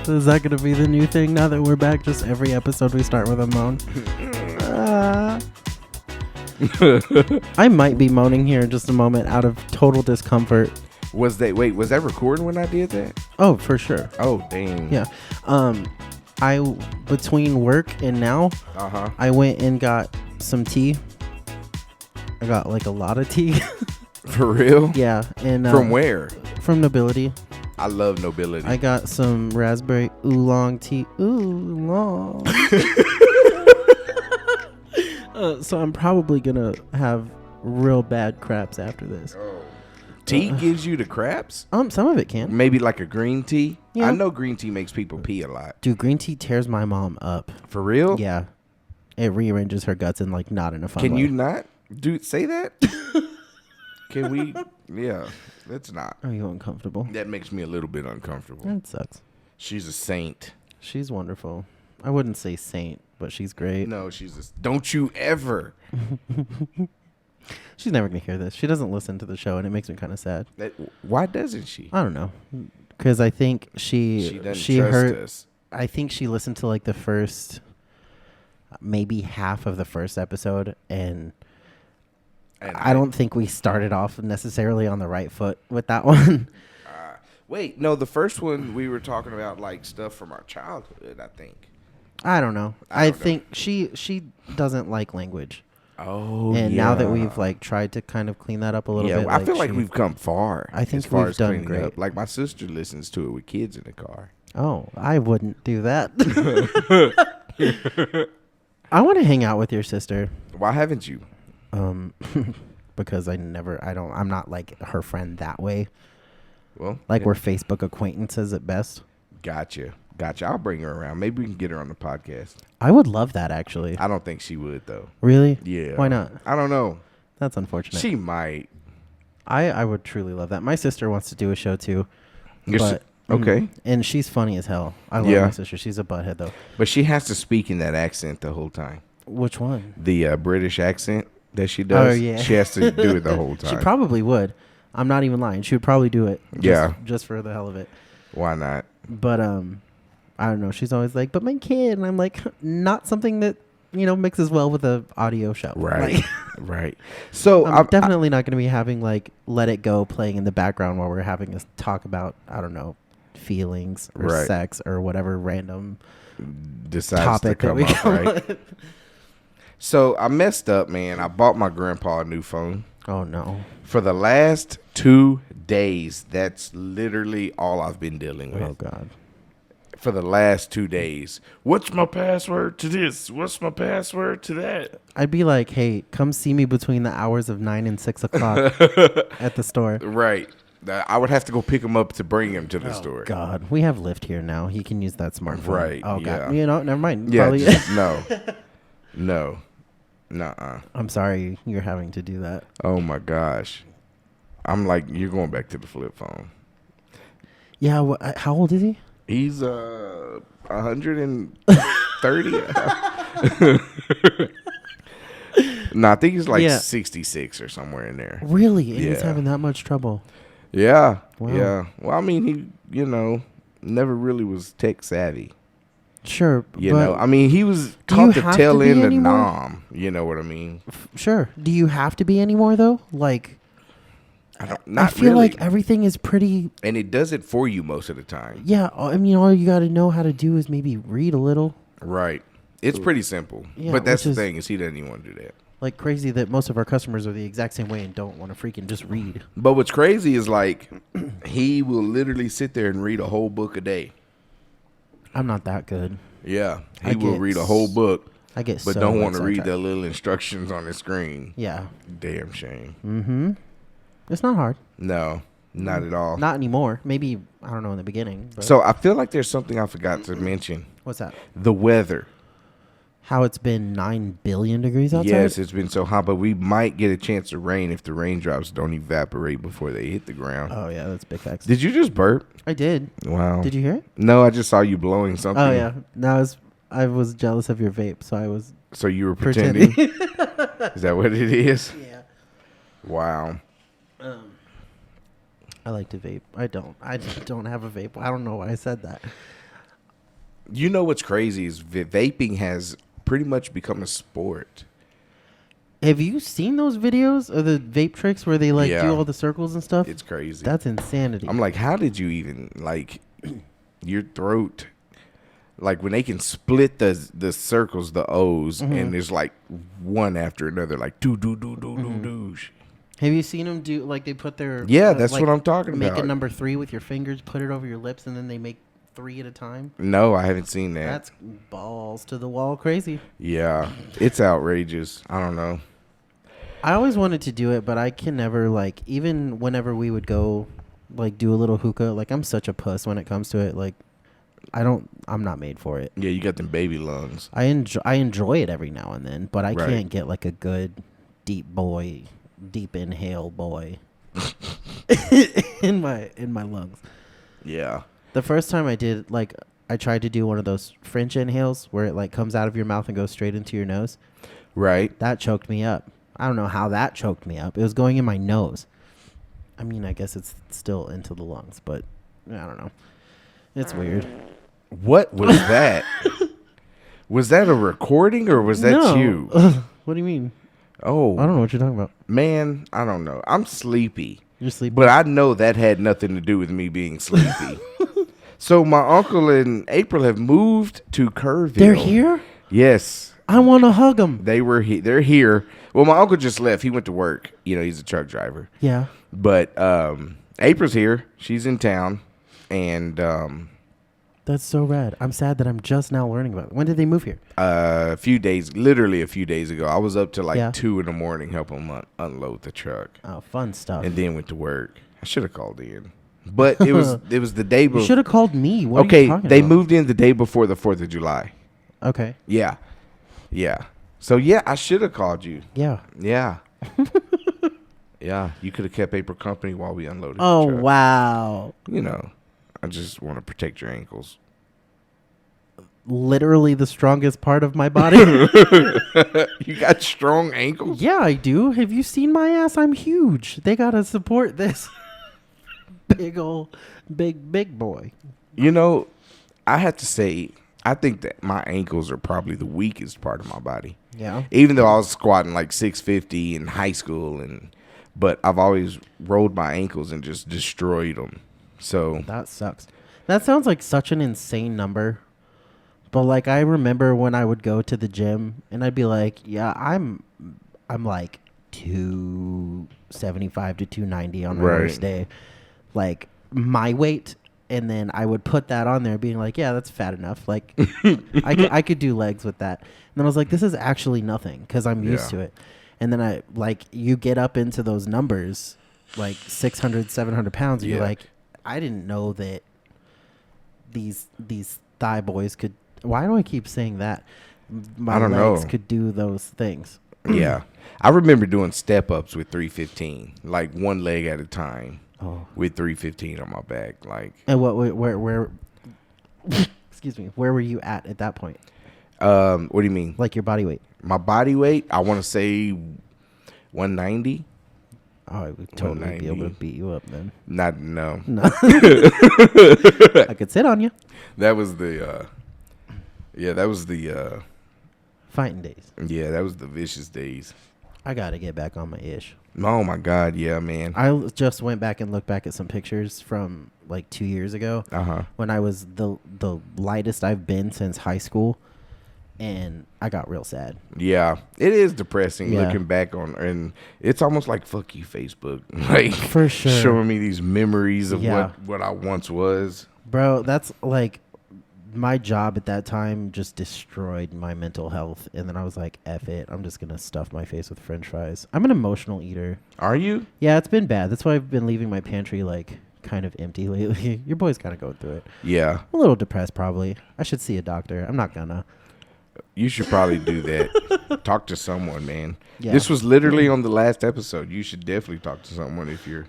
Is that going to be the new thing now that we're back? Just every episode we start with a moan. I might be moaning here in just a moment out of total discomfort. Was that recording when I did that? Oh, for sure. Oh, dang. Yeah. I between work and now, I went and got some tea. I got like a lot of tea. For real? Yeah. And from where? From Nobility. I love Nobility. I got some raspberry oolong tea. Oolong. So I'm probably gonna have real bad craps after this. Oh. Tea gives you the craps? Some of it can. Maybe like a green tea? Yeah. I know green tea makes people pee a lot. Dude, green tea tears my mom up. For real? Yeah. It rearranges her guts in like not in a fun way. Can you not say that? Can we? Yeah, that's not. Are you uncomfortable? That makes me a little bit uncomfortable. That sucks. She's a saint. She's wonderful. I wouldn't say saint, but she's great. No, don't you ever. She's never going to hear this. She doesn't listen to the show, and it makes me kind of sad. Why doesn't she? I don't know. Because I think she trust us. I think she listened to like the first, maybe half of the first episode, and I don't think we started off necessarily on the right foot with that one. Wait, no, the first one we were talking about like stuff from our childhood, I think. I don't know. I think she doesn't like language. Oh, and now that we've like tried to kind of clean that up a little bit. I feel like we've come far. I think we've done great. Up. Like my sister listens to it with kids in the car. Oh, I wouldn't do that. I want to hang out with your sister. Why haven't you? Because I'm not like her friend that way. Well, like we're Facebook acquaintances at best. Gotcha. I'll bring her around. Maybe we can get her on the podcast. I would love that, actually. I don't think she would, though. Really? Yeah. Why not? I don't know. That's unfortunate. She might. I would truly love that. My sister wants to do a show, too. Okay. And she's funny as hell. I love my sister. She's a butthead, though. But she has to speak in that accent the whole time. Which one? The British accent that she does. Oh, yeah. She has to do it the whole time. She probably would. I'm not even lying. She would probably do it. Just for the hell of it. Why not? But, I don't know. She's always like, but my kid. And I'm like, not something that, mixes well with an audio show. Right. Right. So I'm definitely not going to be having like Let It Go playing in the background while we're having a talk about, I don't know, feelings or sex or whatever random topic that we come up. So I messed up, man. I bought my grandpa a new phone. Oh, no. For the last 2 days, that's literally all I've been dealing with. Oh, God. For the last 2 days. What's my password to this? What's my password to that? I'd be like, hey, come see me between the hours of 9 and 6 o'clock at the store. Right. I would have to go pick him up to bring him to the store. God. We have Lyft here now. He can use that smartphone. Right. Oh, God. Yeah. Never mind. Yeah. No. Nuh-uh. I'm sorry you're having to do that. Oh, my gosh. I'm like, you're going back to the flip phone. Yeah. How old is he? He's 130. No, I think he's like 66 or somewhere in there. Really? And he's having that much trouble? Yeah. Wow. Yeah. Well, I mean, he, never really was tech savvy. Sure. I mean, he was taught to tell in the nom. You know what I mean? Sure. Do you have to be anymore, though? Like... I feel like everything is pretty... And it does it for you most of the time. Yeah. I mean, all you got to know how to do is maybe read a little. Right. It's pretty simple. Yeah, but that's the thing is he doesn't even want to do that. Like crazy that most of our customers are the exact same way and don't want to freaking just read. But what's crazy is like he will literally sit there and read a whole book a day. I'm not that good. Yeah. He will read a whole book. But don't want to read the little instructions on the screen. Yeah. Damn shame. Mm-hmm. It's not hard. No, not at all. Not anymore. Maybe, I don't know, in the beginning. But. So I feel like there's something I forgot to mention. What's that? The weather. How it's been 9 billion degrees outside? Yes, it's been so hot, but we might get a chance of rain if the raindrops don't evaporate before they hit the ground. Oh, yeah, that's big facts. Did you just burp? I did. Wow. Did you hear it? No, I just saw you blowing something. Oh, yeah. No, I was jealous of your vape, so I was So you were pretending? pretending. Is that what it is? Yeah. Wow. I like to vape. I just don't have a vape. I don't know why I said that. You know what's crazy is vaping has pretty much become a sport. Have you seen those videos of the vape tricks where they like Yeah. do all the circles and stuff? It's crazy. That's insanity. I'm like, how did you even like your throat? Like when they can split the circles, the O's, and there's like one after another, like do. Have you seen them do like they put their That's like, what I'm talking about. Make a number 3 with your fingers, put it over your lips, and then they make 3 at a time? No, I haven't seen that. That's balls to the wall crazy. Yeah, it's outrageous. I don't know. I always wanted to do it, but I can never like even whenever we would go like do a little hookah, like I'm such a puss when it comes to it. Like I'm not made for it. Yeah, you got them baby lungs. I enjoy it every now and then, but I Right. can't get like a good deep inhale boy in my lungs. Yeah. The first time I did, like, I tried to do one of those French inhales where it like comes out of your mouth and goes straight into your nose. Right. That choked me up. I don't know how that choked me up. It was going in my nose. I mean, I guess it's still into the lungs, but I don't know. It's weird. What was that? Was that a recording or was that No. you? What do you mean? Oh, I don't know what you're talking about. man, I don't know. I'm sleepy. You're sleeping. But I know that had nothing to do with me being sleepy. So my uncle and April have moved to Kerrville. They're here? Yes. I want to hug them. They're here. Well, my uncle just left. He went to work. You know, he's a truck driver. Yeah. But April's here. She's in town. And That's so rad. I'm sad that I'm just now learning about it. When did they move here? literally a few days ago, I was up to like Yeah. 2 a.m. helping them unload the truck. Oh, fun stuff. And then went to work. I should have called in. But it was the day you before. should have called me. What are you Okay, talking they about? moved in the day before the 4th of July. Okay. Yeah. Yeah. So, yeah, I should have called you. Yeah. Yeah. Yeah. You could have kept April company while we unloaded Oh, the truck. wow. You know, I just want to protect your ankles. Literally the strongest part of my body. You got strong ankles? Yeah, I do. Have you seen my ass? I'm huge. They got to support this big boy. You know, I have to say, I think that my ankles are probably the weakest part of my body. Yeah. Even though I was squatting like 650 in high school, but I've always rolled my ankles and just destroyed them. So That sucks. That sounds like such an insane number. But like I remember when I would go to the gym and I'd be like, yeah, I'm like 275 to 290 on my worst day. Like my weight, and then I would put that on there being like, yeah, that's fat enough. Like I could do legs with that. And then I was like, this is actually nothing because I'm used to it. And then I like you get up into those numbers like 600, 700 pounds and you're like, I didn't know that these thigh boys could. Why do I keep saying that? My I don't legs know. could do those things. Yeah. I remember doing step ups with 315, like one leg at a time. Oh. With 315 on my back. Like, And where excuse me, where were you at that point? what do you mean? Like your body weight? My body weight, I want to say 190. Oh, I would totally be able to 190. beat you up then. No. I could sit on you. That was the Fighting days. that was the vicious days. I got to get back on my ish. Oh my God, yeah, man. I just went back and looked back at some pictures from like 2 years ago when I was the lightest I've been since high school, and I got real sad. Yeah, it is depressing Yeah. looking back on, and it's almost like fuck you, Facebook, like For sure. showing me these memories of Yeah. what I once was. Bro, that's like my job at that time just destroyed my mental health, and then I was like, F it, I'm just gonna stuff my face with french fries. I'm an emotional eater. Are you? Yeah, it's been bad. That's why I've been leaving my pantry like kind of empty lately. Your boy's kind of going through it. Yeah. I'm a little depressed probably. I should see a doctor. I'm not gonna. You should probably do that. Talk to someone, man. Yeah. This was literally on the last episode. You should definitely talk to someone if you're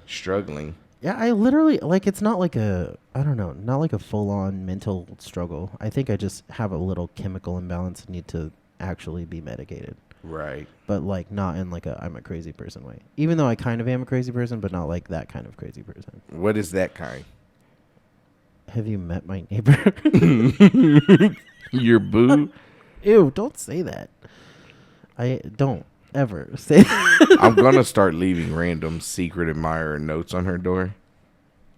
struggling. Yeah, I literally, like, it's not like a, I don't know, not like a full-on mental struggle. I think I just have a little chemical imbalance and need to actually be medicated. Right. But, like, not in, like, I'm a crazy person way. Even though I kind of am a crazy person, but not, like, that kind of crazy person. What is that kind? Have you met my neighbor? Your boo? Ew, don't say that. I don't ever say that. I'm going to start leaving random secret admirer notes on her door.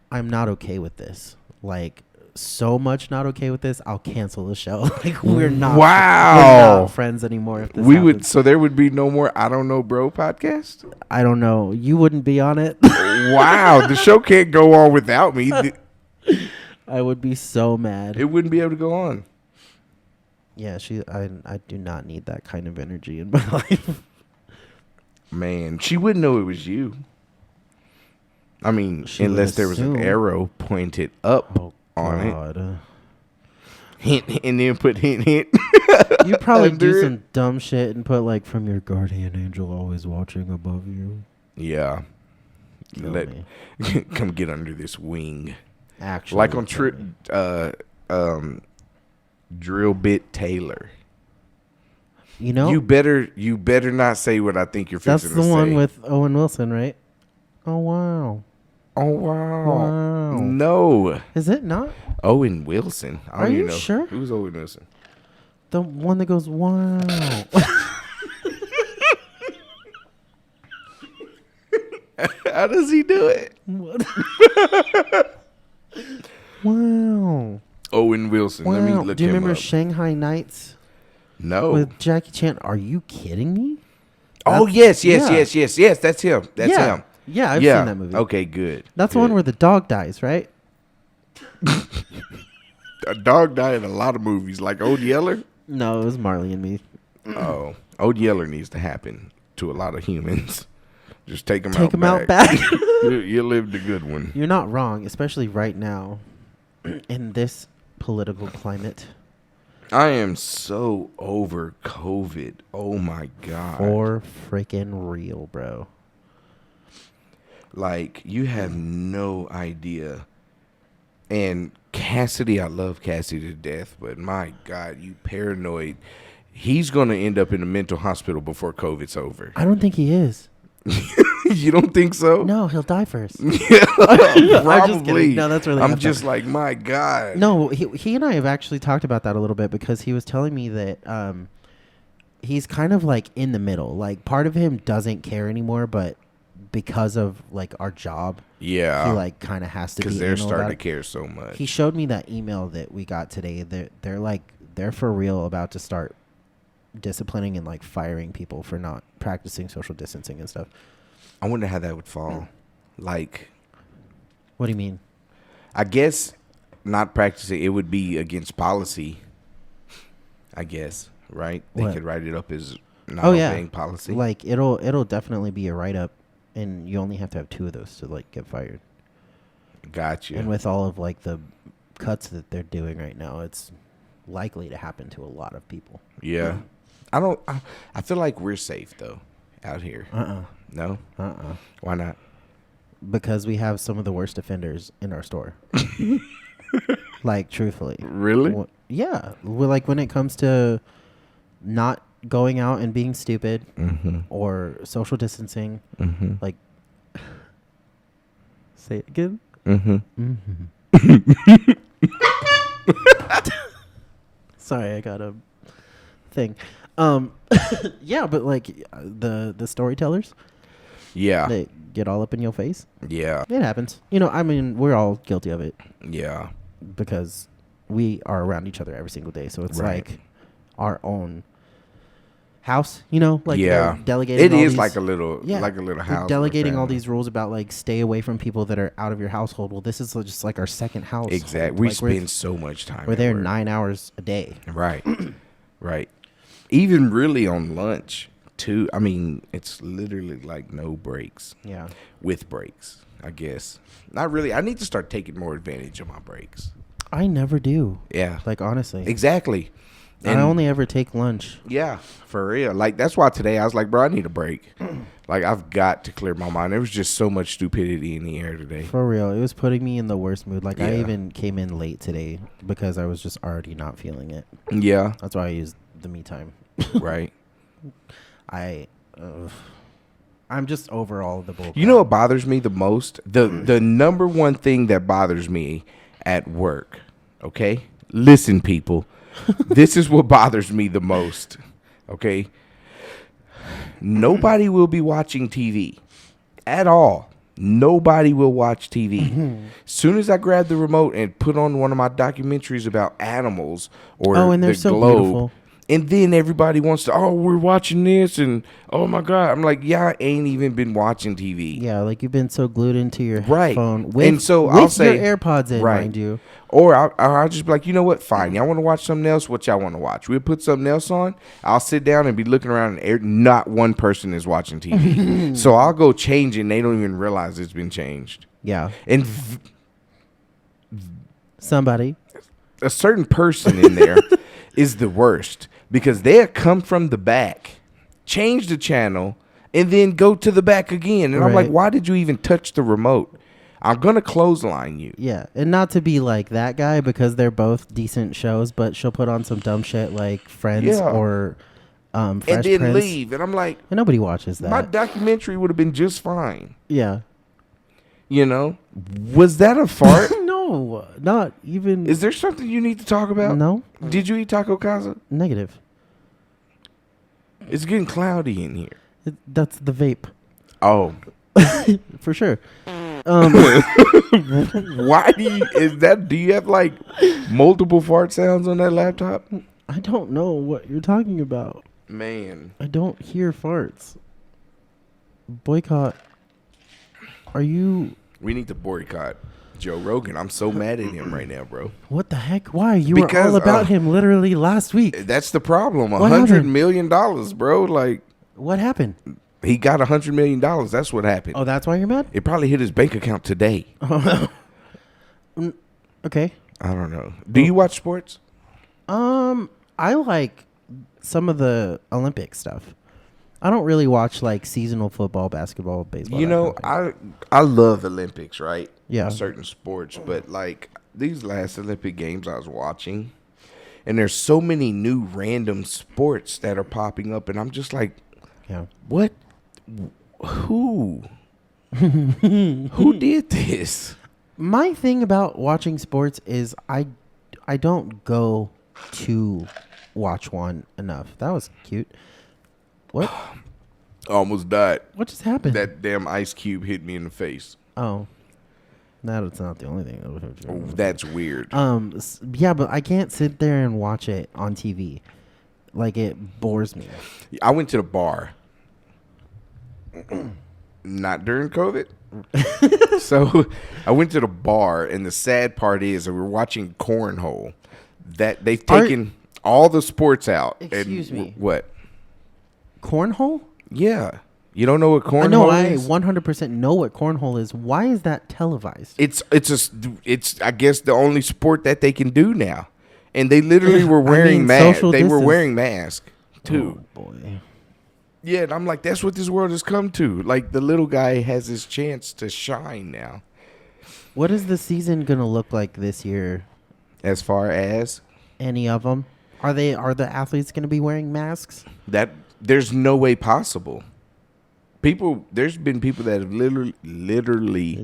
I'm not okay with this. Like, so much not okay with this, I'll cancel the show. Like, we're not friends anymore if this happens. So there would be no more I Don't Know Bro podcast? I don't know. You wouldn't be on it. Wow, the show can't go on without me. I would be so mad. It wouldn't be able to go on. Yeah, I do not need that kind of energy in my life. Man, she wouldn't know it was you. I mean, unless there was an arrow pointed up on it. Hint, and then put hint, hint. You probably do some dumb shit and put, like, from your guardian angel always watching above you. Yeah. Come get under this wing. Actually. Like on Drill Bit Taylor. You know? You better not say what I think you're fixing to say. That's the one with Owen Wilson, right? Oh, wow. Oh, wow. No. Is it not? Owen Wilson. I don't Are even you know. sure? Who's Owen Wilson? The one that goes, wow. How does he do it? What? Wow. Owen Wilson. Wow. Let me look him up. Do you remember Shanghai Nights? No. With Jackie Chan? Are you kidding me? Oh, yes. That's him. That's him. Yeah, I've seen that movie. Okay, good. That's the one where the dog dies, right? A dog died in a lot of movies, like Old Yeller. No, it was Marley and Me. Oh, Old Yeller needs to happen to a lot of humans. Just take them out back. You lived a good one. You're not wrong, especially right now in this political climate. I am so over COVID. Oh, my God. For freaking real, bro. Like, you have no idea. And Cassidy, I love Cassidy to death, but my God, you paranoid. He's going to end up in a mental hospital before COVID's over. I don't think he is. You don't think so? No, he'll die first. Probably. No, that's really. I'm just like, my God. No, he and I have actually talked about that a little bit because he was telling me that he's kind of like in the middle. Like, part of him doesn't care anymore, but because of like our job, he like kind of has to be. Because they're starting to care so much. He showed me that email that we got today. They're for real about to start disciplining and like firing people for not practicing social distancing and stuff. I wonder how that would fall. Like, what do you mean? I guess not practicing, it would be against policy. I guess, right? They could write it up as not obeying policy. Like, it'll definitely be a write-up, and you only have to have 2 of those to like get fired. Gotcha. And with all of like the cuts that they're doing right now, it's likely to happen to a lot of people. Yeah. I feel like we're safe though out here. No? Why not? Because we have some of the worst offenders in our store. Like, truthfully. Really? Yeah. We're like, when it comes to not going out and being stupid or social distancing, like, say it again. Sorry, I got a thing. Yeah, but like the storytellers, they get all up in your face. Yeah, it happens. You know, I mean, we're all guilty of it. Yeah, because we are around each other every single day, so it's like our own house. You know, like delegating. It is like a little, like a little house. Delegating all these rules about like stay away from people that are out of your household. Well, this is just like our second house. Exactly. We spend so much time. We're there 9 hours a day. Right. Right. Even really on lunch too. I mean, it's literally like no breaks. Yeah. With breaks, I guess. Not really. I need to start taking more advantage of my breaks. I never do. Yeah. Like, honestly. Exactly. And I only ever take lunch. Yeah, for real. Like, that's why today I was like, bro, I need a break. Like, I've got to clear my mind. There was just so much stupidity in the air today. For real. It was putting me in the worst mood. Like, I even came in late today because I was just already not feeling it. Yeah. That's why I used the me time. Right. I'm just over all of the bull. You know what bothers me the most? The number one thing that bothers me at work, okay? Listen, people. This is what bothers me the most, okay? Nobody will be watching TV at all. Nobody will watch TV. As soon as I grab the remote and put on one of my documentaries about animals or and they're the so globe, beautiful. And then everybody wants to, we're watching this, and oh my God. I'm like, I ain't even been watching TV. Yeah, like you've been so glued into your phone. And so I'll say, your AirPods in, mind you. Or I'll just be like, you know what? Fine. Y'all want to watch something else? What y'all want to watch? We'll put something else on. I'll sit down and be looking around, and not one person is watching TV. So I'll go change it, and they don't even realize it's been changed. Yeah. And somebody. A certain person in there is the worst. Because they'll come from the back, change the channel, and then go to the back again. And I'm like, why did you even touch the remote? I'm going to clothesline you. Yeah, and not to be like that guy because they're both decent shows, but she'll put on some dumb shit like Friends or Fresh and then Prince. Leave. And I'm like, and nobody watches that. My documentary would have been just fine. Yeah. You know? Was that a fart? No, not even. Is there something you need to talk about? No. Did you eat taco casa? Negative. It's getting cloudy in here. That's the vape. Oh. For sure. Why do you have like multiple fart sounds on that laptop? I don't know what you're talking about. Man. I don't hear farts. Boycott. Are you... We need to boycott Joe Rogan. I'm so mad at him right now, bro. What the heck? Why? You were all about him literally last week. That's the problem. $100 million, bro. Like, what happened? He got $100 million. That's what happened. Oh, that's why you're mad? It probably hit his bank account today. Okay. I don't know. Do you watch sports? I like some of the Olympic stuff. I don't really watch like seasonal football, basketball, baseball. You know, I love Olympics, right? Yeah. Certain sports, but like these last Olympic games I was watching, and there's so many new random sports that are popping up, and I'm just like, yeah, what? Who? Who did this? My thing about watching sports is I don't go to watch one enough. That was cute. What? Almost died. What just happened? That damn ice cube hit me in the face. Oh. That's not the only thing that would hurt you. Oh, that's weird. Yeah, but I can't sit there and watch it on TV. Like, it bores me. I went to the bar. Not during COVID. So I went to the bar, and the sad part is that we're watching cornhole. That they've taken all the sports out. Excuse me. What? Cornhole? Yeah. You don't know what cornhole is? No, I 100% know what cornhole is. Why is that televised? It's I guess the only sport that they can do now. And they literally were wearing masks. They were wearing masks too. Oh boy. Yeah, and I'm like, that's what this world has come to. Like, the little guy has his chance to shine now. What is the season going to look like this year? As far as? Any of them? Are the athletes going to be wearing masks? There's no way possible. There's been people that have literally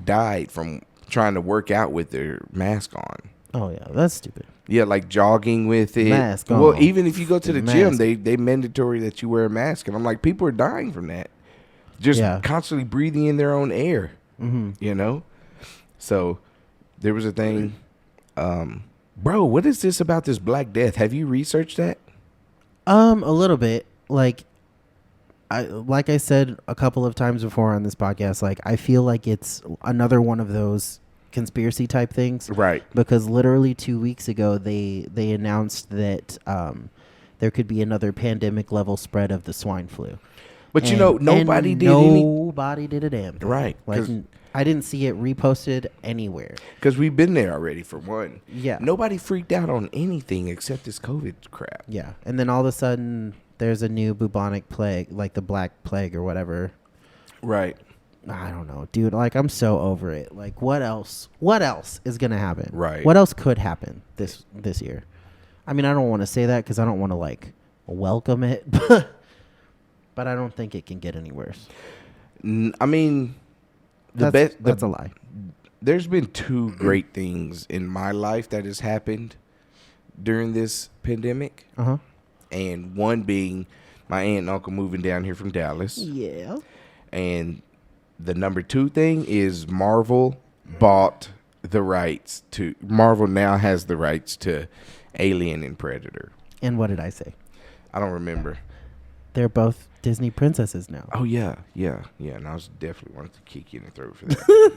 died from trying to work out with their mask on. Oh, yeah, that's stupid. Yeah, like jogging with it. Mask on. Well, even if you go to the gym, they mandatory that you wear a mask. And I'm like, people are dying from that. Just constantly breathing in their own air. Mm-hmm. You know? So there was a thing. Bro, what is this about this Black Death? Have you researched that? A little bit. Like I said a couple of times before on this podcast, like I feel like it's another one of those conspiracy type things, right? Because literally 2 weeks ago they announced that there could be another pandemic level spread of the swine flu. But nobody did Nobody did a damn thing. Right. Like, I didn't see it reposted anywhere. Because we've been there already, for one. Yeah. Nobody freaked out on anything except this COVID crap. Yeah. And then all of a sudden, there's a new bubonic plague, like the Black Plague or whatever. Right. I don't know, dude. Like, I'm so over it. Like, what else? What else is going to happen? Right. What else could happen this year? I mean, I don't want to say that because I don't want to, like, welcome it. But I don't think it can get any worse. I mean... That's a lie. There's been two great things in my life that has happened during this pandemic. Uh-huh. And one being my aunt and uncle moving down here from Dallas. Yeah. And the number two thing is Marvel bought the rights to... Marvel now has the rights to Alien and Predator. And what did I say? I don't remember. They're both Disney princesses now. Oh, yeah. And I was definitely wanted to kick you in the throat for that.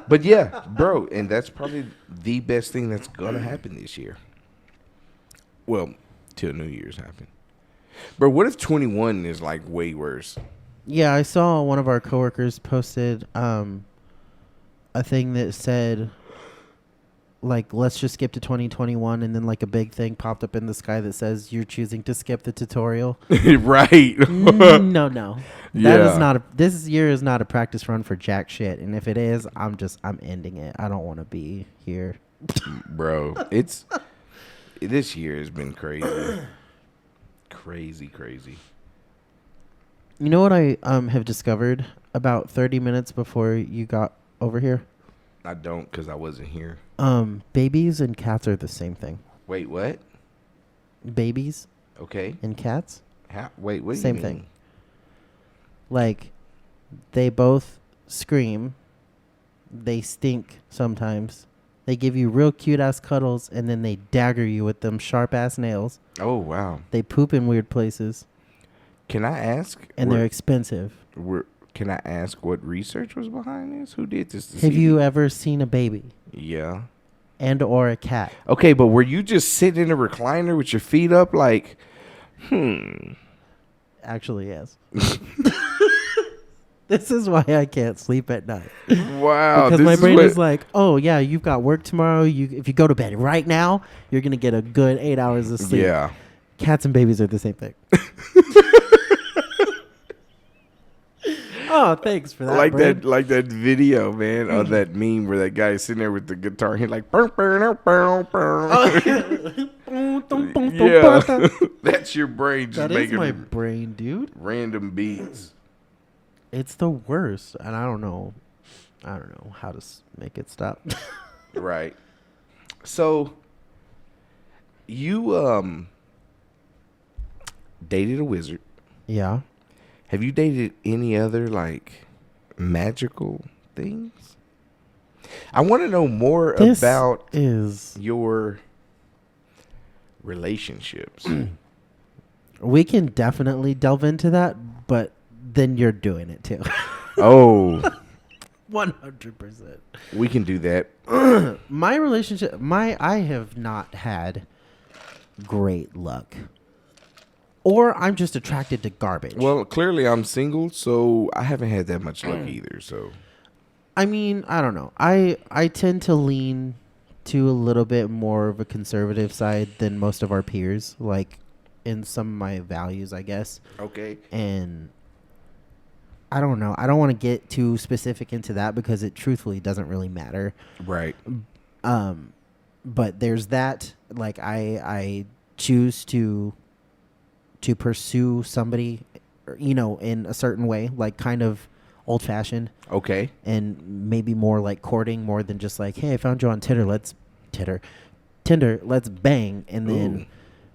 But, yeah, bro, and that's probably the best thing that's going to happen this year. Well, till New Year's happen. Bro, what if 21 is, like, way worse? Yeah, I saw one of our coworkers posted a thing that said, like, let's just skip to 2021, and then, like, a big thing popped up in the sky that says you're choosing to skip the tutorial. Right. No. That is Yeah. not this year is not a practice run for jack shit, and if it is, I'm ending it. I don't want to be here. Bro, this year has been crazy. Crazy. You know what I have discovered about 30 minutes before you got over here? I don't, because I wasn't here. Babies and cats are the same thing. Wait, what? Babies Okay. and cats? Wait, what do Same you mean? thing. Like, they both scream. They stink sometimes. They give you real cute-ass cuddles, and then they dagger you with them sharp-ass nails. Oh, wow. They poop in weird places. Can I ask? And they're expensive. Can I ask what research was behind this? Who did this? Have you ever seen a baby? Yeah. And or a cat? Okay, but were you just sitting in a recliner with your feet up like, Actually, yes. This is why I can't sleep at night. Wow. Because my brain is like, oh, yeah, you've got work tomorrow. If you go to bed right now, you're going to get a good 8 hours of sleep. Yeah. Cats and babies are the same thing. Oh, thanks for that. Like that video, man, of that meme where that guy is sitting there with the guitar. He's like, yeah, that's your brain just making my brain, dude. Random beats. It's the worst, and I don't know how to make it stop. Right. So you dated a wizard. Yeah. Have you dated any other, like, magical things? I want to know more about your relationships. We can definitely delve into that, but then you're doing it too. Oh. 100%. We can do that. My relationship, I have not had great luck. Or I'm just attracted to garbage. Well, clearly I'm single, so I haven't had that much luck either. So, I mean, I don't know. I tend to lean to a little bit more of a conservative side than most of our peers, like in some of my values, I guess. Okay. And I don't know. I don't want to get too specific into that because it truthfully doesn't really matter. Right. But there's that. Like I choose to pursue somebody, in a certain way, like kind of old fashioned. Okay. And maybe more like courting more than just like, hey, I found you on Tinder. Let's bang. And then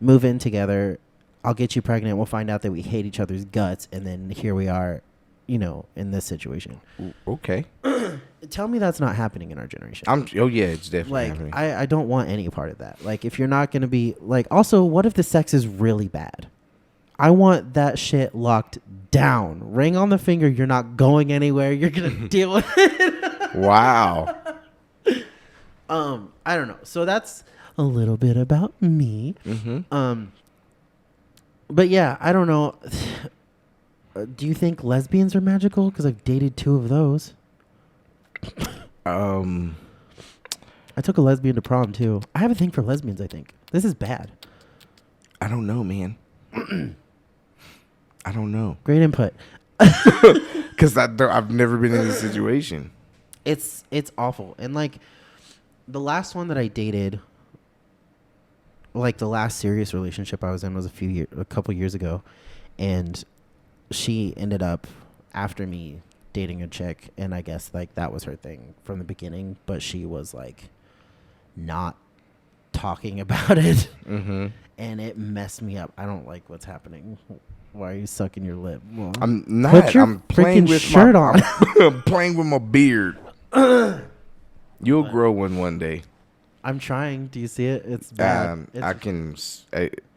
move in together. I'll get you pregnant. We'll find out that we hate each other's guts. And then here we are, in this situation. Okay. Tell me that's not happening in our generation. It's definitely happening. I don't want any part of that. Like, if you're not going to be like, also, what if the sex is really bad? I want that shit locked down. Ring on the finger. You're not going anywhere. You're going to deal with it. Wow. I don't know. So that's a little bit about me. Mm-hmm. But yeah, I don't know. Do you think lesbians are magical? Because I've dated 2 of those. I took a lesbian to prom too. I have a thing for lesbians. I think this is bad. I don't know, man. I don't know. Great input. Because I've never been in this situation. It's awful. And like the last one that I dated, like the last serious relationship I was in was a couple years ago, and she ended up after me dating a chick, and I guess like that was her thing from the beginning, but she was like not talking about it, and it messed me up. I don't like what's happening. Why are you sucking your lip? Well, I'm not. Put your I'm playing freaking with shirt on. I'm playing with my beard. You'll grow one day. I'm trying. Do you see it? It's bad. I can.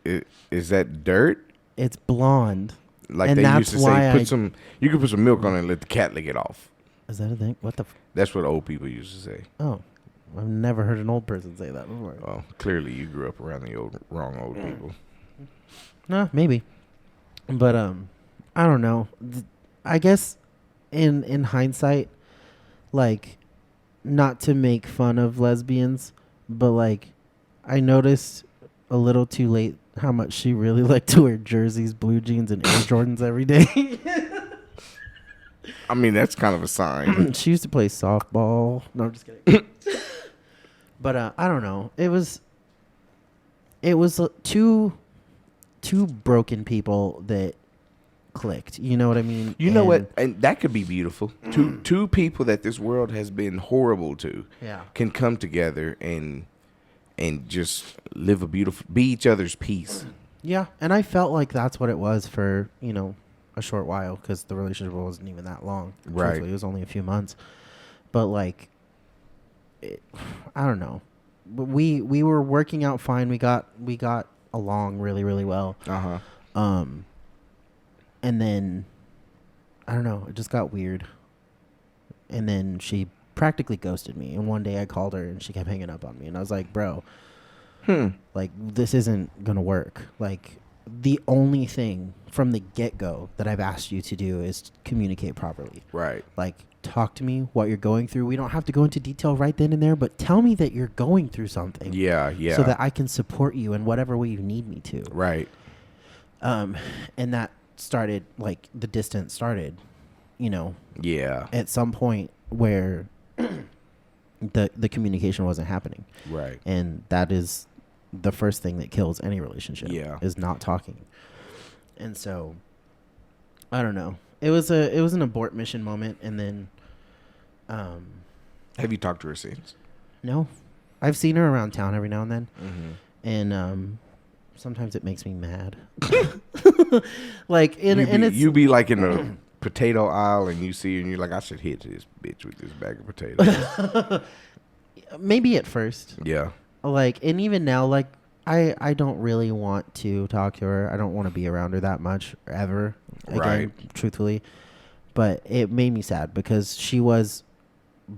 Is that dirt? It's blonde. Like and they that's used to why say, you can put some milk on it and let the cat lick it off. Is that a thing? What the? That's what old people used to say. Oh, I've never heard an old person say that before. Oh, clearly you grew up around the wrong old people. No, maybe. But I don't know. I guess in hindsight, like, not to make fun of lesbians, but like, I noticed a little too late how much she really liked to wear jerseys, blue jeans, and Air Jordans every day. I mean, that's kind of a sign. She used to play softball. No, I'm just kidding. But I don't know. It was two broken people that clicked. You know what I mean? You know what? And that could be beautiful. Two people that this world has been horrible to can come together and just live be each other's peace. Yeah, and I felt like that's what it was for, a short while, because the relationship wasn't even that long. Right. Truthfully, it was only a few months. But like, I don't know. But we were working out fine. We got along really, really well. And then I don't know, it just got weird. And then she practically ghosted me. And one day I called her and she kept hanging up on me. And I was like, bro, like, this isn't going to work. Like, the only thing from the get-go that I've asked you to do is communicate properly. Right. Like, talk to me what you're going through. We don't have to go into detail right then and there, but tell me that you're going through something. Yeah. So that I can support you in whatever way you need me to. Right. And that started, like, the distance started, Yeah. at some point where the communication wasn't happening. Right. And that is the first thing that kills any relationship. Yeah. Is not talking. And so, I don't know. It was an abort mission moment, and then. Have you talked to her since? No, I've seen her around town every now and then, and sometimes it makes me mad. Like it's you be like in the potato aisle, and you see her and you're like, I should hit this bitch with this bag of potatoes. Maybe at first. Yeah. Like, and even now, like, I don't really want to talk to her. I don't want to be around her that much ever. Again, truthfully. But it made me sad because she was,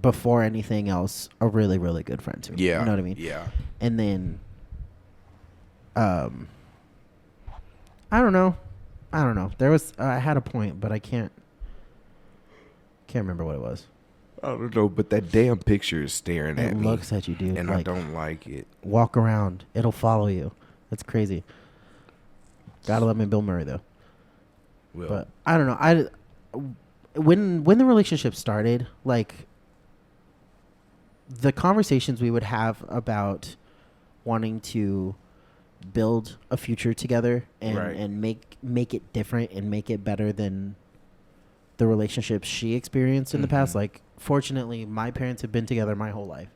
before anything else, a really, really good friend to me. Yeah. You know what I mean? Yeah. And then, I don't know. There was, I had a point, but I can't remember what it was. I don't know, but that damn picture is staring at me. It looks at you, dude. And like, I don't like it. Walk around. It'll follow you. That's crazy. Gotta love me Bill Murray, though. Well, but I don't know. When the relationship started, like, the conversations we would have about wanting to build a future together and make it different and make it better than the relationships she experienced in the past. Like, fortunately, my parents have been together my whole life,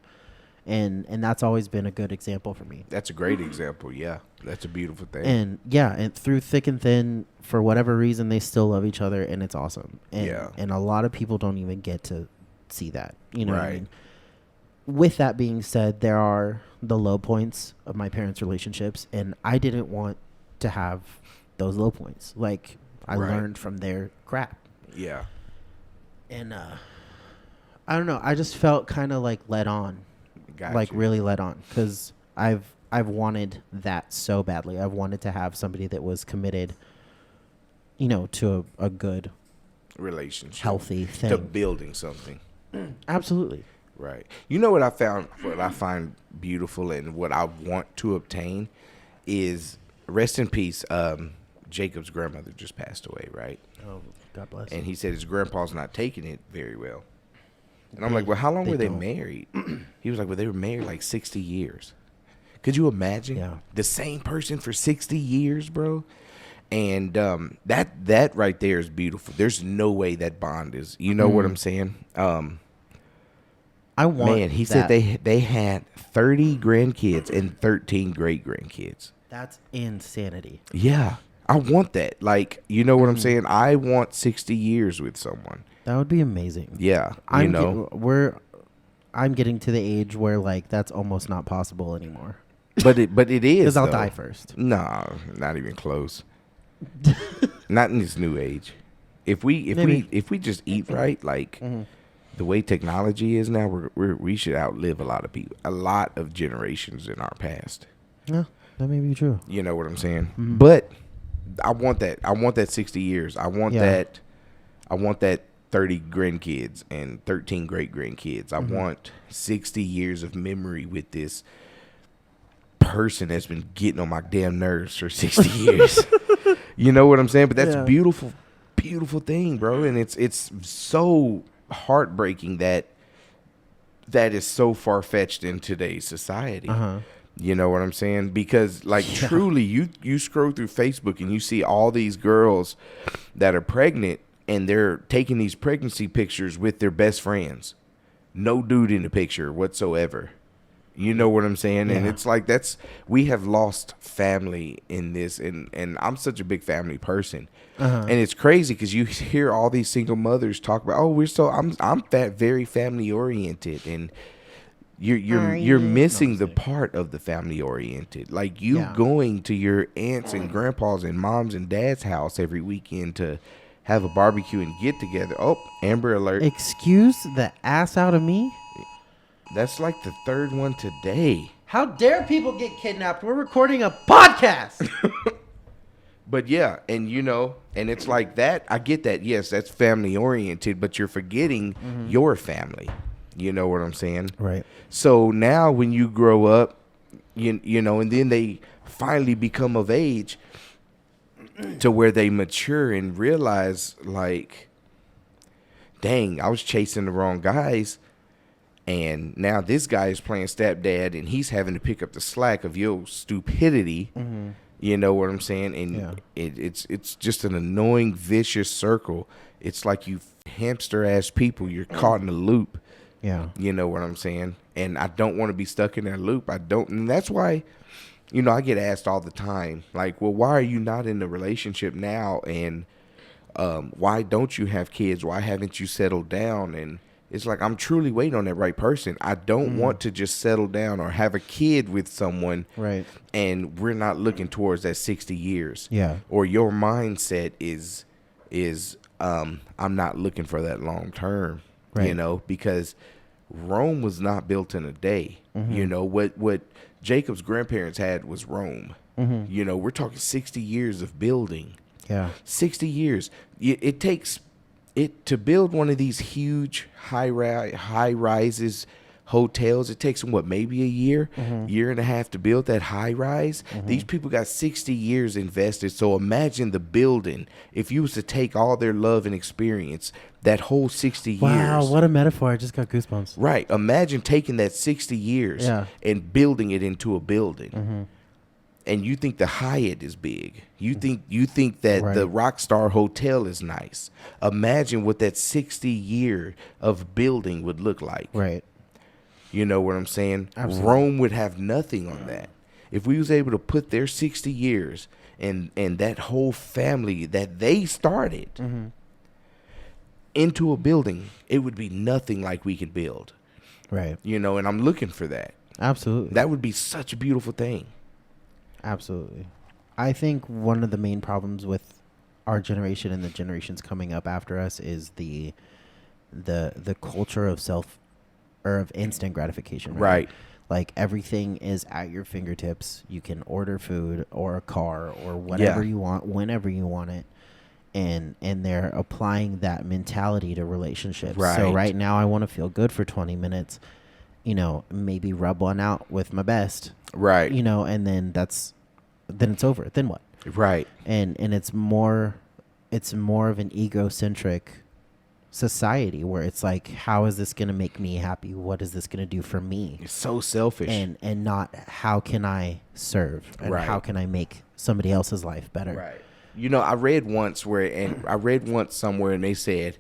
and that's always been a good example for me. That's a great example. Yeah, that's a beautiful thing. And through thick and thin, for whatever reason, they still love each other, and it's awesome. And a lot of people don't even get to see that. You know what I mean? With that being said, there are the low points of my parents' relationships, and I didn't want to have those low points. Like, I learned from their crap. Yeah. And I don't know. I just felt kind of like led on. Really led on, because I've wanted that so badly. I've wanted to have somebody that was committed to a good relationship, healthy thing, to building something. Absolutely. Right. You know what I find beautiful and what I want to obtain is, rest in peace, Jacob's grandmother just passed away, right? Oh, God bless. And he said his grandpa's not taking it very well. And I'm like, well, how long were they married? He was like, well, they were married like 60 years. Could you imagine? Yeah. The same person for 60 years, bro? And that right there is beautiful. There's no way that bond is, you know what I'm saying? He said they had 30 grandkids and 13 great grandkids. That's insanity. Yeah. I want that. Like, you know what I'm saying? I want 60 years with someone. That would be amazing. Yeah. I'm getting to the age where like that's almost not possible anymore. But it is, because I'll die first. No, not even close. Not in this new age. If we just eat right, like the way technology is now, we should outlive a lot of people, a lot of generations in our past. Yeah, that may be true. You know what I'm saying? Mm-hmm. But I want that. I want that 60 years. I want that. I want that 30 grandkids and 13 great grandkids. I want 60 years of memory with this person that's been getting on my damn nerves for 60 years. You know what I'm saying? But that's a beautiful, beautiful thing, bro. And it's so heartbreaking that is so far-fetched in today's society. You know what I'm saying? Because truly, you scroll through Facebook and you see all these girls that are pregnant and they're taking these pregnancy pictures with their best friends. No dude in the picture whatsoever. You know what I'm saying? Yeah. And it's like we have lost family in this, and I'm such a big family person. And it's crazy because you hear all these single mothers talk about, I'm very family oriented, and you're missing the part of the family oriented. Like going to your aunts and grandpas and moms and dad's house every weekend to have a barbecue and get together. Oh, Amber Alert. Excuse the ass out of me? That's like the third one today. How dare people get kidnapped? We're recording a podcast. But yeah, and and it's like that. I get that. Yes, that's family oriented, but you're forgetting your family. You know what I'm saying? Right. So now when you grow up, you know, and then they finally become of age to where they mature and realize, like, dang, I was chasing the wrong guys. And now this guy is playing stepdad, and he's having to pick up the slack of your stupidity. You know what I'm saying? And it's just an annoying, vicious circle. It's like you hamster-ass people. You're caught in a loop. Yeah. You know what I'm saying? And I don't want to be stuck in that loop. I don't. And that's why, I get asked all the time, like, well, why are you not in a relationship now? And why don't you have kids? Why haven't you settled down? And it's like, I'm truly waiting on that right person. I don't want to just settle down or have a kid with someone. Right. And we're not looking towards that 60 years. Yeah. Or your mindset is I'm not looking for that long term. Right. Because Rome was not built in a day. What Jacob's grandparents had was Rome. We're talking 60 years of building. Yeah. 60 years. It takes to build one of these huge high rises hotels. It takes them maybe a year and a half to build that high rise. These people got 60 years invested. So imagine the building. If you was to take all their love and experience, that whole 60 years. Wow, what a metaphor. I just got goosebumps. Right. Imagine taking that 60 years and building it into a building. And you think the Hyatt is big. You think that the Rockstar Hotel is nice. Imagine what that 60 year of building would look like. Right. You know what I'm saying? Absolutely. Rome would have nothing on that. If we was able to put their 60 years and that whole family that they started into a building, it would be nothing like we could build. Right. And I'm looking for that. Absolutely. That would be such a beautiful thing. Absolutely. I think one of the main problems with our generation and the generations coming up after us is the culture of of instant gratification. Right. Like everything is at your fingertips. You can order food or a car or whatever you want whenever you want it. and they're applying that mentality to relationships. Right. So right now I want to feel good for 20 minutes, you know, maybe rub one out with my best. Right. You know, and then then it's over. Then what? Right. And it's more of an egocentric society where it's like, how is this going to make me happy? What is this going to do for me? It's so selfish. And not how can I serve and how can I make somebody else's life better? Right. You know, I read once somewhere and they said,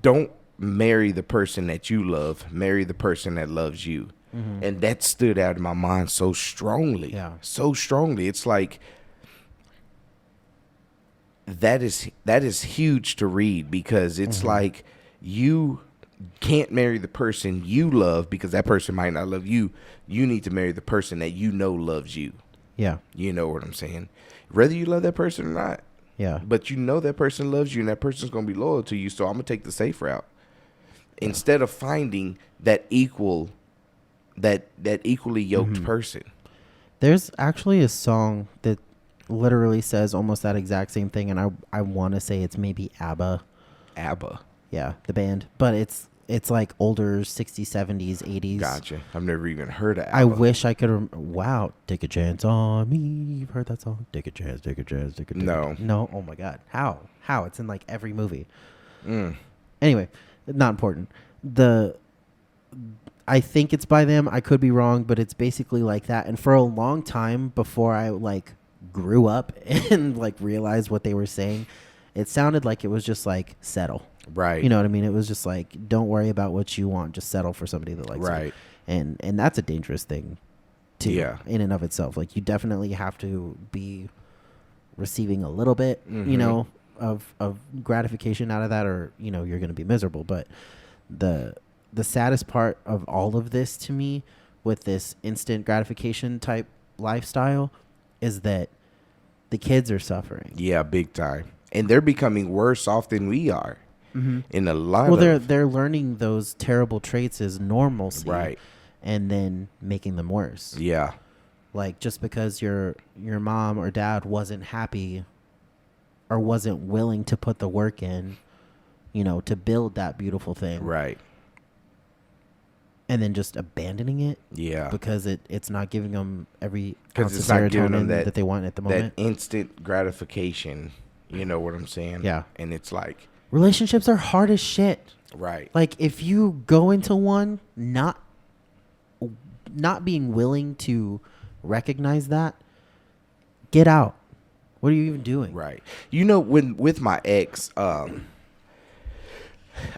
don't marry the person that you love, marry the person that loves you. Mm-hmm. And that stood out in my mind so strongly. Yeah. So strongly. It's like, that is huge to read, because it's like, you can't marry the person you love because that person might not love you. You need to marry the person that you know loves you. Yeah. You know what I'm saying? Whether you love that person or not. Yeah. But you know that person loves you and that person's going to be loyal to you, so I'm going to take the safe route. Instead of finding that equally yoked person. There's actually a song that literally says almost that exact same thing, and I want to say it's maybe ABBA. ABBA. Yeah, the band. But it's like older 60s, 70s, 80s. Gotcha. I've never even heard of ABBA. I wish I could. Wow. Take a chance on me. You've heard that song? Take a chance, take a chance, take a chance. No. No? Oh, my God. How? It's in like every movie. Anyway, not important. I think it's by them. I could be wrong, but it's basically like that. And for a long time before I like grew up and like realized what they were saying, it sounded like it was just like settle. Right. You know what I mean? It was just like, don't worry about what you want. Just settle for somebody that likes you. Right. And that's a dangerous thing too. Yeah. In and of itself. Like, you definitely have to be receiving a little bit, you know, of gratification out of that, or, you know, you're going to be miserable. But the saddest part of all of this to me with this instant gratification type lifestyle is that the kids are suffering. Yeah, big time. And they're becoming worse off than we are. In a lot they're learning those terrible traits as normalcy. Right. And then making them worse. Yeah. Like, just because your mom or dad wasn't happy or wasn't willing to put the work in, you know, to build that beautiful thing. Right. And then just abandoning it. Yeah. Because it's not giving them every ounce of it's not giving them serotonin that they want at the moment. That instant gratification. You know what I'm saying? Yeah. And it's like, relationships are hard as shit. right. Like, if you go into one not being willing to recognize that, get out. What are you even doing? Right. You know, with my ex, I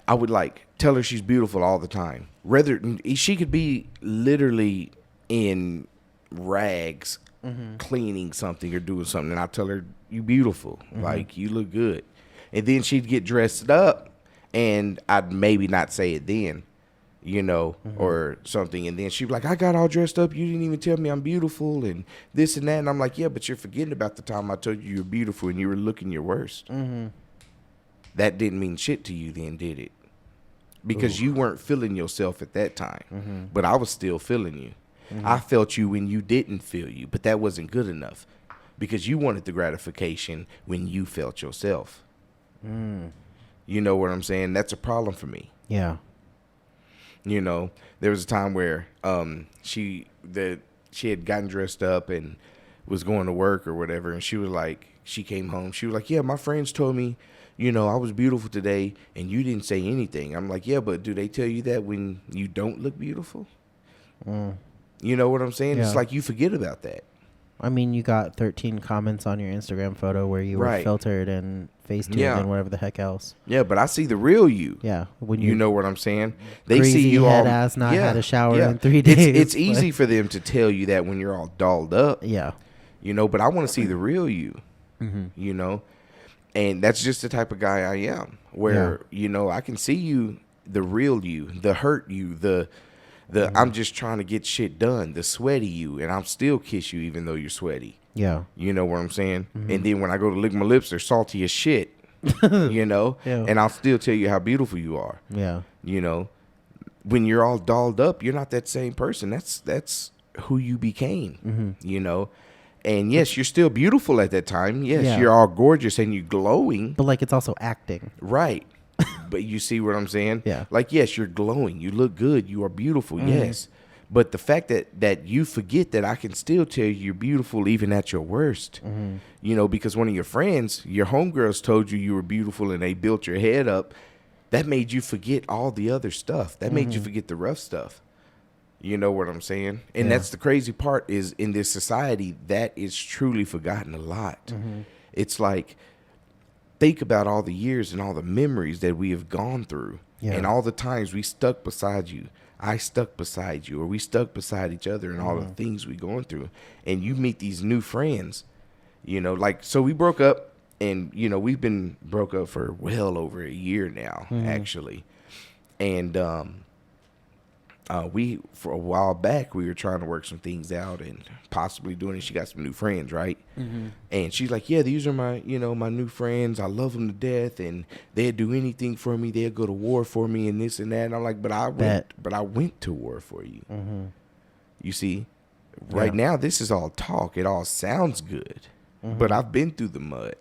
would like tell her she's beautiful all the time. Rather, she could be literally in rags, cleaning something or doing something, and I tell her, you beautiful, like, you look good. And then she'd get dressed up, and I'd maybe not say it then, you know, or something. And then she'd be like, I got all dressed up. You didn't even tell me I'm beautiful and this and that. And I'm like, yeah, but you're forgetting about the time I told you you're beautiful and you were looking your worst. That didn't mean shit to you then, did it? Because you weren't feeling yourself at that time. But I was still feeling you. I felt you when you didn't feel you, but that wasn't good enough because you wanted the gratification when you felt yourself. You know what I'm saying? That's a problem for me. Yeah. You know, there was a time where she had gotten dressed up and was going to work or whatever, and she was like, she came home, she was like, yeah, my friends told me, you know, I was beautiful today and you didn't say anything. I'm like, yeah, but do they tell you that when you don't look beautiful? You know what I'm saying? Yeah. It's like you forget about that. I mean, you got 13 comments on your Instagram photo where you were filtered and face-tuned and whatever the heck else. Yeah, but I see the real you. Yeah. When you know what I'm saying? They crazy see you head all ass not had a shower in 3 days. It's easy for them to tell you that when you're all dolled up. Yeah. You know, but I want to see the real you. You know? And that's just the type of guy I am. Where, you know, I can see you, the real you, the hurt you, the I'm just trying to get shit done, the sweaty you, and I'll still kiss you even though you're sweaty. Yeah. You know what I'm saying? And then when I go to lick my lips, they're salty as shit. You know? Yeah. And I'll still tell you how beautiful you are. Yeah. You know? When you're all dolled up, you're not that same person. That's who you became. You know? And yes, you're still beautiful at that time. Yes, Yeah. you're all gorgeous and you're glowing. But like, it's also acting. Right. But you see what I'm saying? Yeah. Like, yes, you're glowing. You look good. You are beautiful. Yes. But the fact that you forget that I can still tell you you're beautiful even at your worst, you know, because one of your friends, your homegirls told you were beautiful and they built your head up. That made you forget all the other stuff. That made you forget the rough stuff. You know what I'm saying? And that's the crazy part is in this society, that is truly forgotten a lot. It's like, think about all the years and all the memories that we have gone through and all the times we stuck beside you. I stuck beside you, or we stuck beside each other and all the things we going through. And you meet these new friends, you know, like, so we broke up and, you know, we've been broke up for well over a year now, actually. And, we, for a while back, we were trying to work some things out and possibly doing it. She got some new friends, right? And she's like, yeah, these are my, you know, my new friends. I love them to death, and they'd do anything for me. They'd go to war for me and this and that. And I'm like, but I went to war for you. You see, right now, this is all talk. It all sounds good, but I've been through the mud.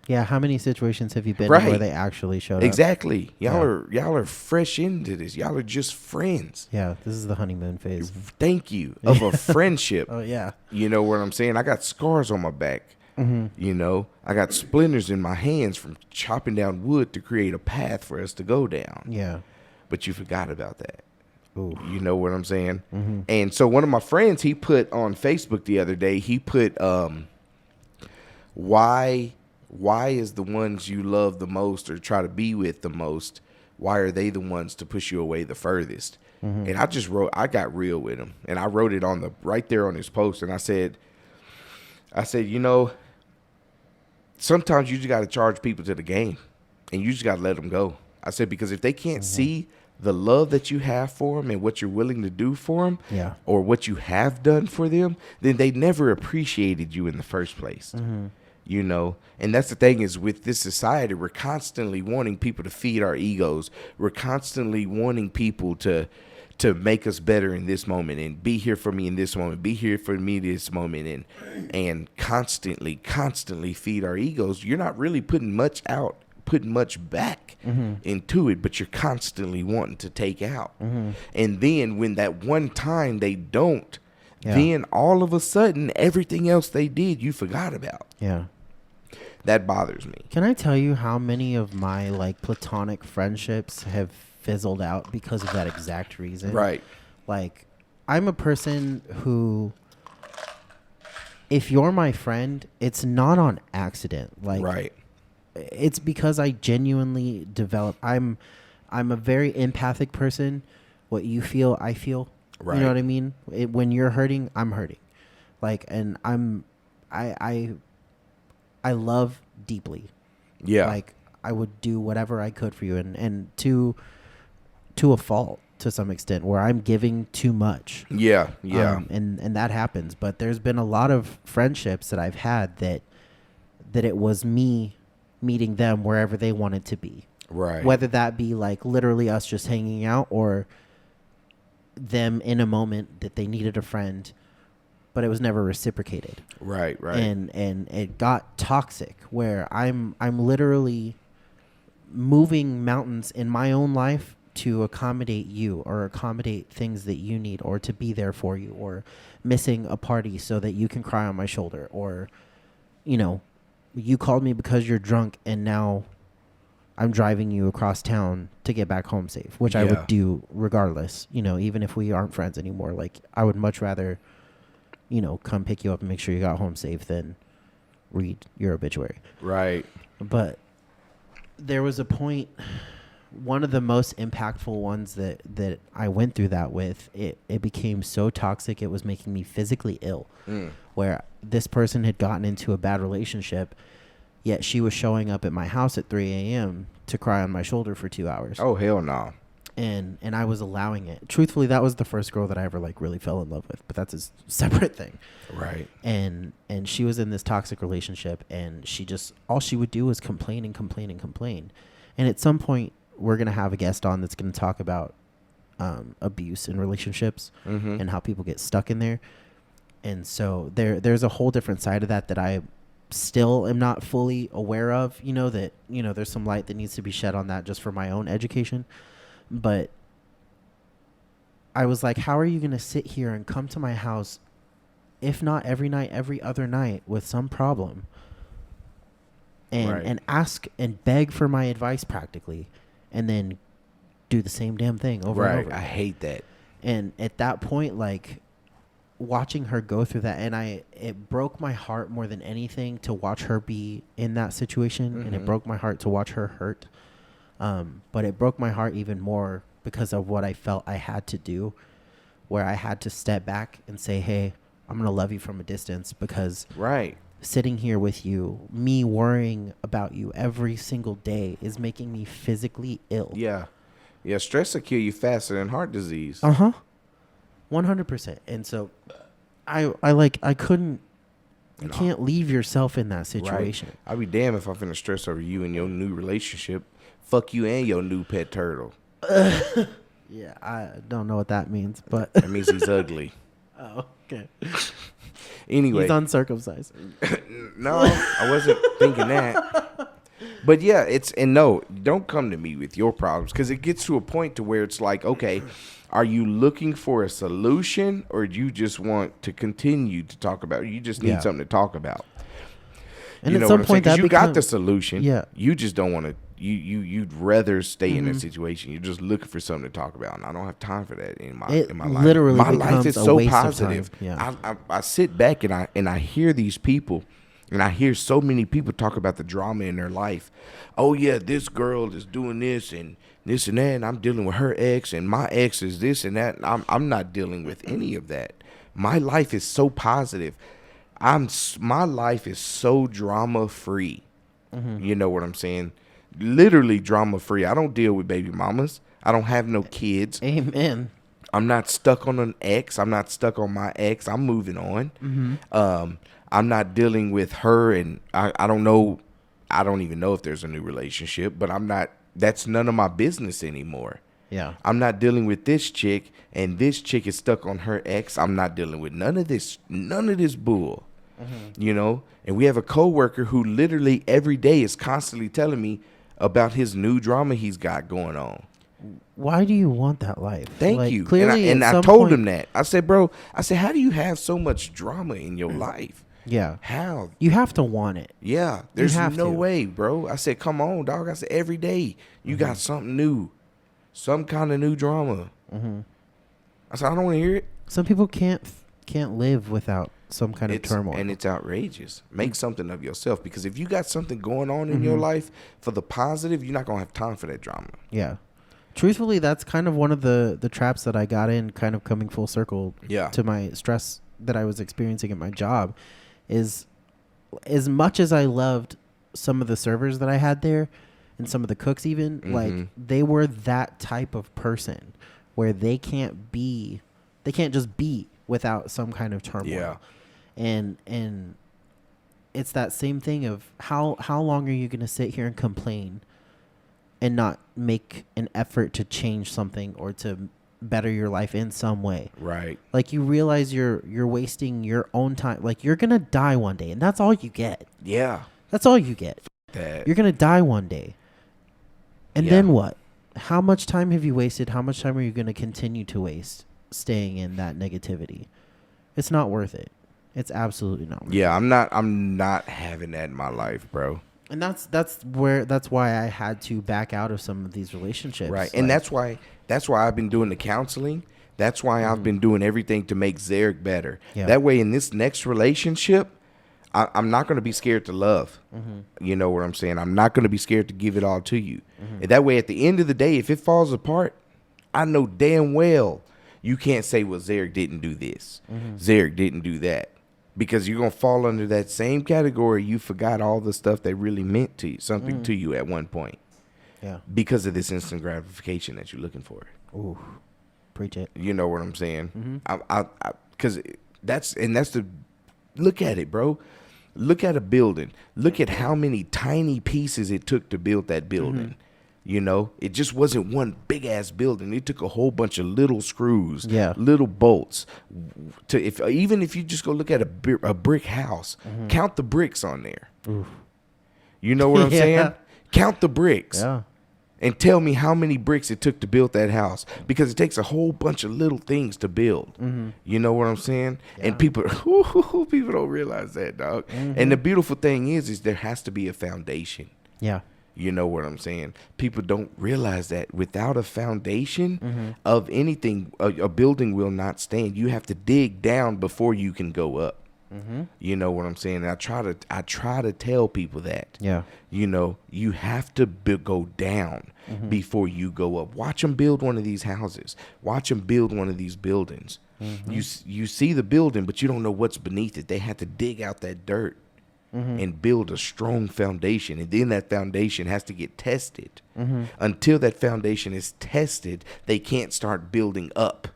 Yeah, how many situations have you been in where they actually showed up? Exactly. Y'all are fresh into this. Y'all are just friends. Yeah, this is the honeymoon phase. Thank you. Of a friendship. Oh, yeah. You know what I'm saying? I got scars on my back. You know, I got splinters in my hands from chopping down wood to create a path for us to go down. Yeah. But you forgot about that. Ooh. You know what I'm saying? And so one of my friends, he put on Facebook the other day, he put, why is the ones you love the most or try to be with the most, why are they the ones to push you away the furthest? And I got real with him, and I wrote it on right there on his post, and I said, you know, sometimes you just got to charge people to the game, and you just got to let them go. I said, because if they can't see the love that you have for them and what you're willing to do for them, or what you have done for them, then they never appreciated you in the first place. You know, and that's the thing is with this society, we're constantly wanting people to feed our egos. We're constantly wanting people to make us better in this moment and be here for me in this moment, be here for me this moment, and constantly feed our egos. You're not really putting much back into it, but you're constantly wanting to take out. And then when that one time they don't, then all of a sudden, everything else they did, you forgot about. Yeah. That bothers me. Can I tell you how many of my, like, platonic friendships have fizzled out because of that exact reason? Right. Like, I'm a person who, if you're my friend, it's not on accident. Like, right. It's because I genuinely develop. I'm a very empathic person. What you feel, I feel. Right. You know what I mean? When you're hurting, I'm hurting. Like, and I love deeply. Yeah. Like, I would do whatever I could for you, and to a fault to some extent where I'm giving too much. Yeah. Yeah. And that happens. But there's been a lot of friendships that I've had that it was me meeting them wherever they wanted to be. Right. Whether that be like literally us just hanging out, or them in a moment that they needed a friend, but it was never reciprocated. Right. And it got toxic where I'm literally moving mountains in my own life to accommodate you, or accommodate things that you need, or to be there for you, or missing a party so that you can cry on my shoulder, or, you know, you called me because you're drunk and now I'm driving you across town to get back home safe, which I would do regardless, you know, even if we aren't friends anymore. Like, I would much rather, you know, come pick you up and make sure you got home safe than read your obituary. Right. But there was a point, one of the most impactful ones that I went through that with, it became so toxic, it was making me physically ill, where this person had gotten into a bad relationship, yet she was showing up at my house at 3 a.m. to cry on my shoulder for 2 hours. Oh, hell no. And I was allowing it. Truthfully, that was the first girl that I ever like really fell in love with, but that's a separate thing. Right. And she was in this toxic relationship, and she just, all she would do was complain and complain and complain. And at some point, we're going to have a guest on that's going to talk about abuse in relationships and how people get stuck in there. And so there's a whole different side of that I still am not fully aware of, that, there's some light that needs to be shed on that just for my own education. But I was like, how are you going to sit here and come to my house, if not every night, every other night, with some problem and ask and beg for my advice practically, and then do the same damn thing over and over. I hate that. And at that point, like, watching her go through that, and it broke my heart more than anything to watch her be in that situation, and it broke my heart to watch her hurt. But it broke my heart even more because of what I felt I had to do, where I had to step back and say, hey, I'm going to love you from a distance, because sitting here with you, me worrying about you every single day, is making me physically ill. Yeah. Yeah, stress will kill you faster than heart disease. 100%. And so I couldn't, you can't leave yourself in that situation. Right. I'd be damned if I'm finna stress over you and your new relationship. Fuck you and your new pet turtle. Yeah, I don't know what that means, but that means he's ugly. Oh, okay. Anyway, he's uncircumcised. No, I wasn't thinking that. But yeah, no, don't come to me with your problems, because it gets to a point to where it's like, okay, are you looking for a solution, or do you just want to continue to talk about it? You just need something to talk about. And at some point, you got the solution. Yeah. You just don't want to. You'd rather stay in that situation. You're just looking for something to talk about, and I don't have time for that in my life. Literally, my life is so positive. Yeah. I sit back and I hear these people, and I hear so many people talk about the drama in their life. Oh yeah, this girl is doing this and this and that, and I'm dealing with her ex, and my ex is this and that. And I'm not dealing with any of that. My life is so positive. My life is so drama free. You know what I'm saying? Literally drama free. I don't deal with baby mamas. I don't have no kids. Amen. I'm not stuck on an ex. I'm not stuck on my ex. I'm moving on. I'm not dealing with her, and I don't know. I don't even know if there's a new relationship, but I'm not. That's none of my business anymore. Yeah. I'm not dealing with this chick, and this chick is stuck on her ex. I'm not dealing with none of this bull. You know, and we have a coworker who literally every day is constantly telling me about his new drama he's got going on. Why do you want that life? Thank you. Clearly, and I told him that. I said, bro, how do you have so much drama in your life? Yeah. How? You have to want it. Yeah. There's no way, bro. I said, come on, dog. I said, every day you got something new, some kind of new drama. I said, I don't want to hear it. Some people can't live without some kind of turmoil. And it's outrageous. Make something of yourself, because if you got something going on in your life for the positive, you're not going to have time for that drama. Yeah. Truthfully, that's kind of one of the traps that I got in, kind of coming full circle to my stress that I was experiencing at my job, is as much as I loved some of the servers that I had there and some of the cooks even, like, they were that type of person where they can't just be without some kind of turmoil. Yeah. And it's that same thing of how long are you going to sit here and complain and not make an effort to change something or to better your life in some way? Right. Like, you realize you're wasting your own time. Like, you're going to die one day, and that's all you get. Yeah. That's all you get. You're going to die one day. And then what? How much time have you wasted? How much time are you going to continue to waste staying in that negativity? It's not worth it. It's absolutely not worth it. Yeah, I'm not having that in my life, bro. And that's why I had to back out of some of these relationships. Right. And that's why I've been doing the counseling. That's why I've been doing everything to make Zarek better. Yeah. That way, in this next relationship, I'm not going to be scared to love. You know what I'm saying? I'm not going to be scared to give it all to you. And that way, at the end of the day, if it falls apart, I know damn well you can't say, well, Zarek didn't do this. Zarek didn't do that. Because you're going to fall under that same category. You forgot all the stuff that really meant to you, something to you at one point. Yeah. Because of this instant gratification that you're looking for. Ooh, preach it. You know what I'm saying? Because that's the, look at it, bro. Look at a building. Look at how many tiny pieces it took to build that building. You know, it just wasn't one big ass building. It took a whole bunch of little screws, Yeah. little bolts. Even if you just go look at a brick house, count the bricks on there. Oof. You know what I'm saying? Count the bricks. Yeah. And tell me how many bricks it took to build that house, because it takes a whole bunch of little things to build. You know what I'm saying? Yeah. And people don't realize that, dog. And the beautiful thing is there has to be a foundation. Yeah. You know what I'm saying? People don't realize that without a foundation of anything, a building will not stand. You have to dig down before you can go up. You know what I'm saying? And I try to tell people that. Yeah. You know, you have to go down before you go up. Watch them build one of these houses. Watch them build one of these buildings. You see the building, but you don't know what's beneath it. They had to dig out that dirt and build a strong foundation. And then that foundation has to get tested. Until that foundation is tested, they can't start building up.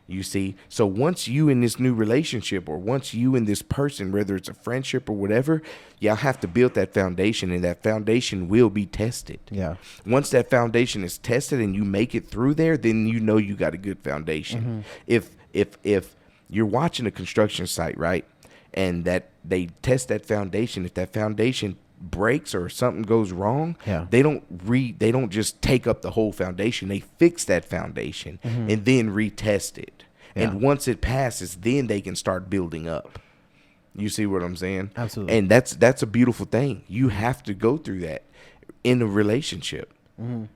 You see, so once you in this new relationship, or once you and this person, whether it's a friendship or whatever, y'all have to build that foundation, and that foundation will be tested. Yeah. Once that foundation is tested and you make it through there, then you know you got a good foundation. If you're watching a construction site, right, and that they test that foundation, if that foundation breaks or something goes wrong, they don't just take up the whole foundation. They fix that foundation and then retest it. And once it passes, then they can start building up. You see what I'm saying? Absolutely. And that's a beautiful thing. You have to go through that in a relationship.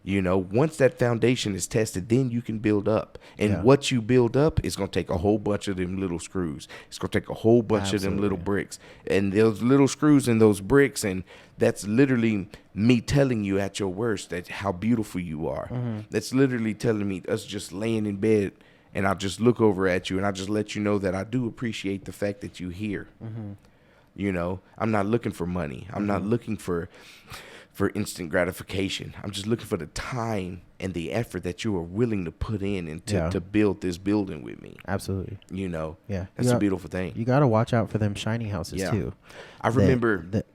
You know, once that foundation is tested, then you can build up. And what you build up is going to take a whole bunch of them little screws. It's going to take a whole bunch of them little bricks. And those little screws and those bricks, and that's literally me telling you at your worst that how beautiful you are. That's literally telling me, us just laying in bed, and I'll just look over at you and I'll just let you know that I do appreciate the fact that you're here. You know, I'm not looking for money. I'm not looking for instant gratification. I'm just looking for the time and the effort that you are willing to put in and to build this building with me. Absolutely. You know, that's a beautiful thing. You got to watch out for them shiny houses too. I remember that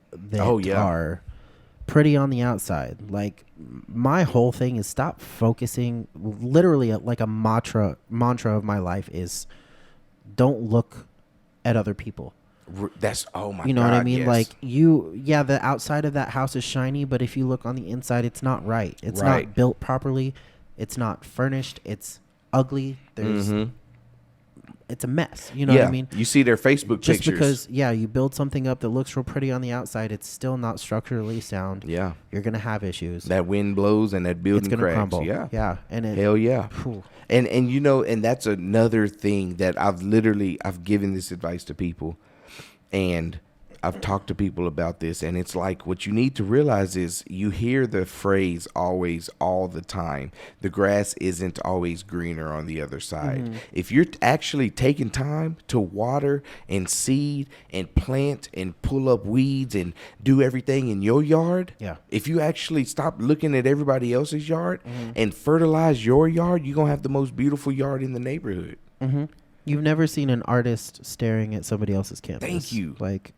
are pretty on the outside. Like, my whole thing is stop focusing. Literally, like a mantra of my life is, don't look at other people. That's oh my god, you know what I mean? Yes. Like, the outside of that house is shiny, but if you look on the inside, it's not right. It's not built properly. It's not furnished. It's ugly. There's it's a mess. You know what I mean? You see their Facebook just pictures. Just because you build something up that looks real pretty on the outside, it's still not structurally sound. Yeah, you're gonna have issues. That wind blows and that building cracks. Crumble. Yeah, and hell yeah. Whew. And you know, and that's another thing that I've given this advice to people. And I've talked to people about this, and it's like, what you need to realize is, you hear the phrase always, all the time, the grass isn't always greener on the other side. If you're actually taking time to water and seed and plant and pull up weeds and do everything in your yard, if you actually stop looking at everybody else's yard and fertilize your yard, you're going to have the most beautiful yard in the neighborhood. You've never seen an artist staring at somebody else's canvas. Thank you. Like,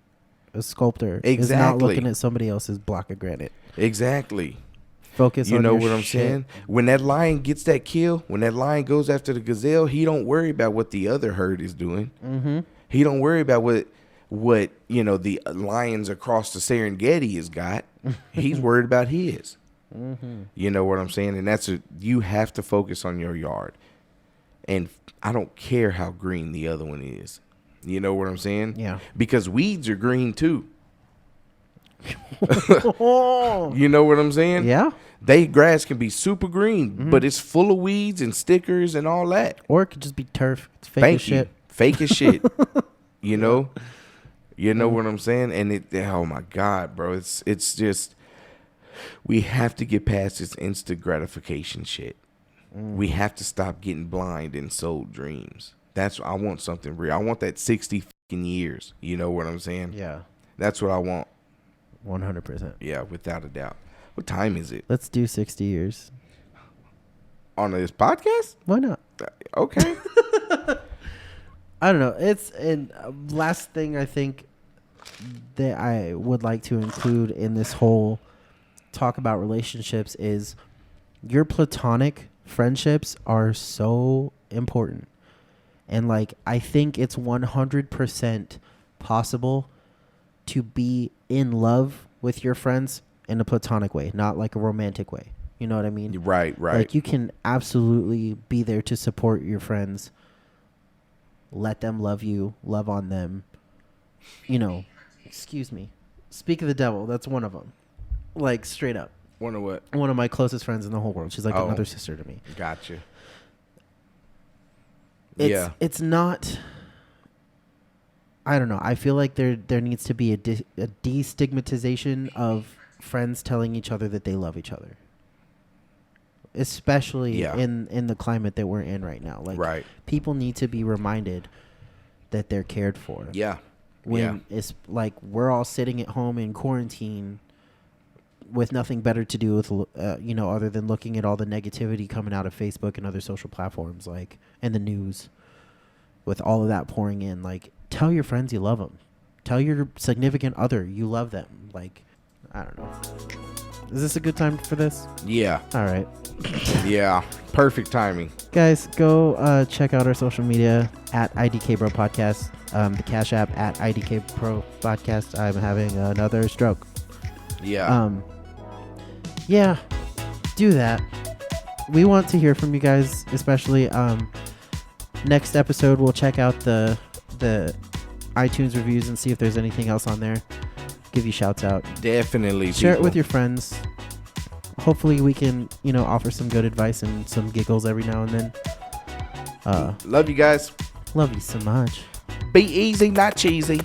a sculptor is not looking at somebody else's block of granite. Exactly. Focus on your shit. You know what I'm saying? When that lion gets that kill, when that lion goes after the gazelle, he don't worry about what the other herd is doing. He don't worry about what the lions across the Serengeti has got. He's worried about his. You know what I'm saying? And you have to focus on your yard. And I don't care how green the other one is. You know what I'm saying? Yeah. Because weeds are green too. You know what I'm saying? Yeah. Grass can be super green, but it's full of weeds and stickers and all that. Or it could just be turf. It's fake as shit. Fake as shit. You know? You know what I'm saying? And oh my God, bro. It's just, we have to get past this instant gratification shit. We have to stop getting blind and sold dreams. I want something real. I want that 60 fucking years. You know what I'm saying? Yeah. That's what I want. 100%. Yeah, without a doubt. What time is it? Let's do 60 years. On this podcast? Why not? Okay. I don't know. And last thing I think that I would like to include in this whole talk about relationships is your platonic friendships are so important. And like, I think it's 100% possible to be in love with your friends in a platonic way, not like a romantic way. You know what I mean? Right. Like, you can absolutely be there to support your friends. Let them love you, love on them. You know, excuse me. Speak of the devil, that's one of them. Like, straight up. One of what? One of my closest friends in the whole world. She's like another sister to me. Gotcha. It's not... I don't know. I feel like there needs to be a destigmatization of friends telling each other that they love each other. Especially in the climate that we're in right now. Like, people need to be reminded that they're cared for. Yeah. When it's like we're all sitting at home in quarantine with nothing better to do with, other than looking at all the negativity coming out of Facebook and other social platforms, like, and the news, with all of that pouring in. Like, tell your friends you love them. Tell your significant other you love them. Like, I don't know. Is this a good time for this? Yeah. All right. Yeah. Perfect timing. Guys, go check out our social media at IDK Bro Podcast. The Cash App at IDK Pro Podcast. I'm having another stroke. Yeah. Yeah. Do that. We want to hear from you guys, especially next episode. We'll check out the iTunes reviews and see if there's anything else on there. Give you shouts out. Definitely. Share it with your friends. Hopefully we can, offer some good advice and some giggles every now and then. Love you guys. Love you so much. Be easy, not cheesy.